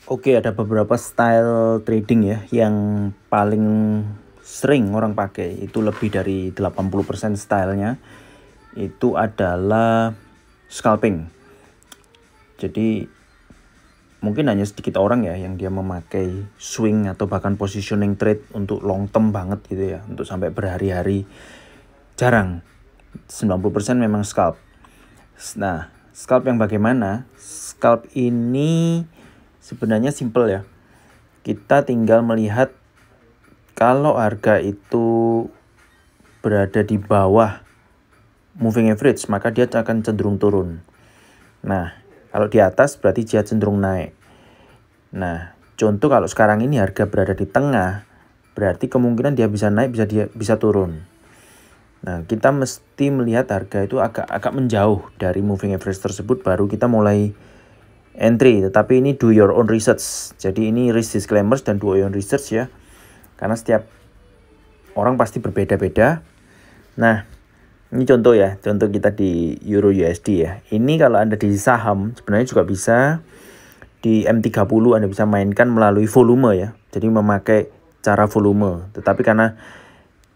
Oke, ada beberapa style trading ya yang paling sering orang pakai. Itu lebih dari 80% stylenya itu adalah scalping. Jadi mungkin hanya sedikit orang ya yang dia memakai swing atau bahkan positioning trade untuk long term banget gitu ya, untuk sampai berhari-hari. Jarang. 90% memang scalp. Nah, scalp yang bagaimana? Scalp ini sebenarnya simple ya. Kita tinggal melihat kalau harga itu berada di bawah moving average, maka dia akan cenderung turun. Nah, kalau di atas berarti dia cenderung naik. Nah, contoh kalau sekarang ini harga berada di tengah, berarti kemungkinan dia bisa naik, bisa turun. Nah, kita mesti melihat harga itu agak menjauh dari moving average tersebut, baru kita mulai entry. Tetapi ini do your own research. Jadi ini risk disclaimers dan do your own research ya. Karena setiap orang pasti berbeda-beda. Nah, ini contoh ya. Contoh kita di Euro USD ya. Ini kalau Anda di saham sebenarnya juga bisa. Di M30 Anda bisa mainkan melalui volume ya. Jadi memakai cara volume. Tetapi karena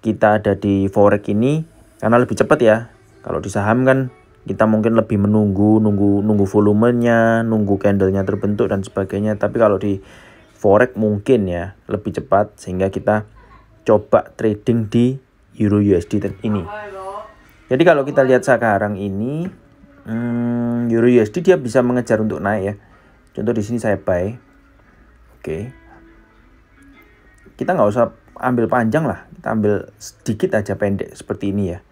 kita ada di forex ini, karena lebih cepat ya. Kalau di saham kan kita mungkin lebih nunggu volumenya, nunggu candlenya terbentuk dan sebagainya. Tapi kalau di forex mungkin ya lebih cepat, sehingga kita coba trading di Euro USD ini. Jadi kalau kita lihat sekarang ini Euro USD dia bisa mengejar untuk naik ya. Contoh di sini saya buy. Oke. Kita nggak usah ambil panjang lah, kita ambil sedikit aja pendek seperti ini ya.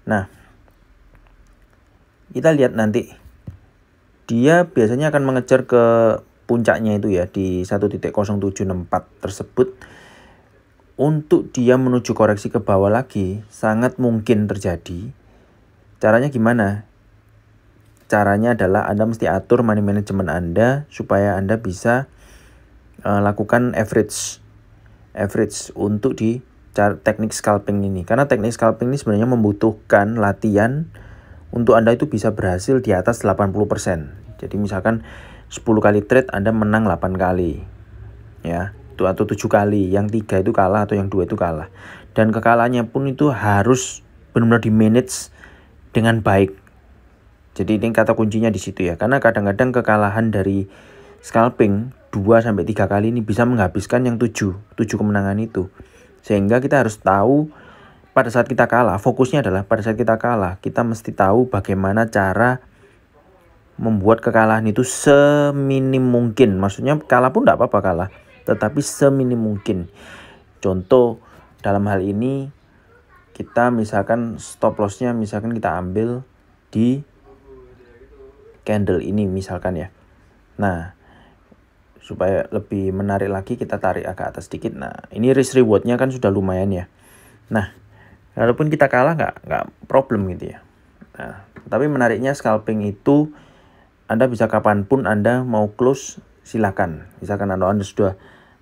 Nah, kita lihat nanti dia biasanya akan mengejar ke puncaknya itu ya di 1.0764 tersebut. Untuk dia menuju koreksi ke bawah lagi sangat mungkin terjadi. Caranya gimana? Caranya adalah Anda mesti atur money management Anda supaya Anda bisa lakukan average untuk di teknik scalping ini. Karena teknik scalping ini sebenarnya membutuhkan latihan untuk Anda itu bisa berhasil di atas 80%. Jadi misalkan 10 kali trade Anda menang 8 kali. Ya, atau 7 kali, yang 3 itu kalah atau yang 2 itu kalah. Dan kekalahannya pun itu harus benar-benar di manage dengan baik. Jadi ini kata kuncinya di situ ya. Karena kadang-kadang kekalahan dari scalping 2-3 kali ini bisa menghabiskan yang 7 kemenangan itu. Sehingga kita harus tahu pada saat kita kalah, fokusnya adalah pada saat kita kalah, kita mesti tahu bagaimana cara membuat kekalahan itu seminim mungkin. Maksudnya kalah pun tidak apa-apa kalah, tetapi seminim mungkin. Contoh dalam hal ini kita misalkan stop lossnya misalkan kita ambil di candle ini misalkan ya. Nah, supaya lebih menarik lagi kita tarik agak atas sedikit. Nah, ini risk rewardnya kan sudah lumayan ya. Nah, walaupun kita kalah nggak problem gitu ya. Nah, tapi menariknya scalping itu Anda bisa kapanpun Anda mau close silakan. Misalkan Anda sudah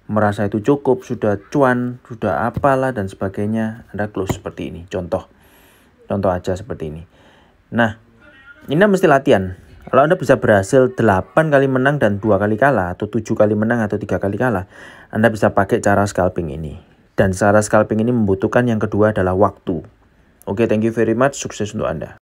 merasa itu cukup, sudah cuan, sudah apalah dan sebagainya, Anda close seperti ini. Contoh aja seperti ini. Nah, ini mesti latihan. Kalau Anda bisa berhasil 8 kali menang dan 2 kali kalah, atau 7 kali menang atau 3 kali kalah, Anda bisa pakai cara scalping ini. Dan cara scalping ini membutuhkan yang kedua adalah waktu. Oke, thank you very much. Sukses untuk Anda.